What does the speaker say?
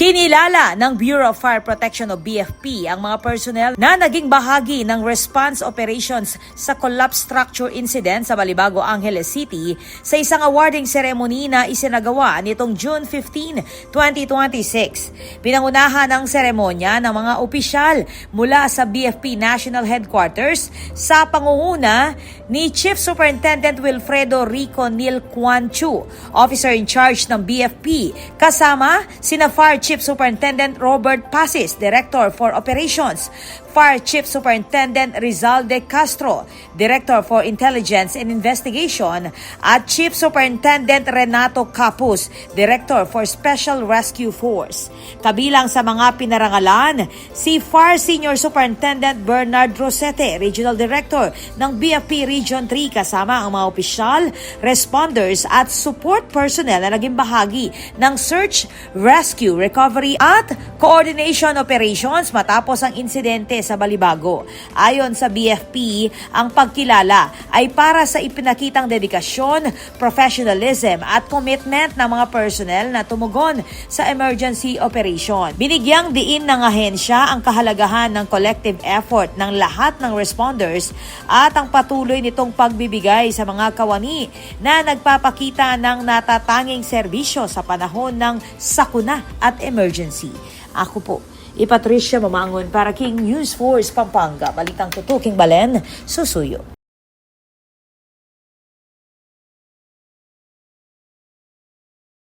Kinilala ng Bureau of Fire Protection o BFP ang mga personnel na naging bahagi ng response operations sa collapse structure incident sa Balibago, Angeles City sa isang awarding ceremony na isinagawa nitong June 15, 2026. Pinangunahan ng seremonya ng mga opisyal mula sa BFP National Headquarters sa pangunguna ni Chief Superintendent Wilfredo Rico Nil Quan Chu, Officer in Charge ng BFP, kasama sina Fire Chief Superintendent Robert Pasis, Director for Operations, Fire Chief Superintendent Rizal de Castro, Director for Intelligence and Investigation, at Chief Superintendent Renato Capus, Director for Special Rescue Force. Kabilang sa mga pinarangalan, si Fire Senior Superintendent Bernard Rosete, Regional Director ng BFP Region 3, kasama ang mga opisyal, responders at support personnel na naging bahagi ng search, rescue, recovery at coordination operations matapos ang insidente sa Balibago. Ayon sa BFP, ang pagkilala ay para sa ipinakitang dedikasyon, professionalism at commitment ng mga personnel na tumugon sa emergency operation. Binigyang diin ng ahensya ang kahalagahan ng collective effort ng lahat ng responders at ang patuloy nitong pagbibigay sa mga kawani na nagpapakita ng natatanging serbisyo sa panahon ng sakuna at emergency. Ako po, Patricia Mamangon para King News Force Pampanga. Balitang tutuking Balen, susuyo.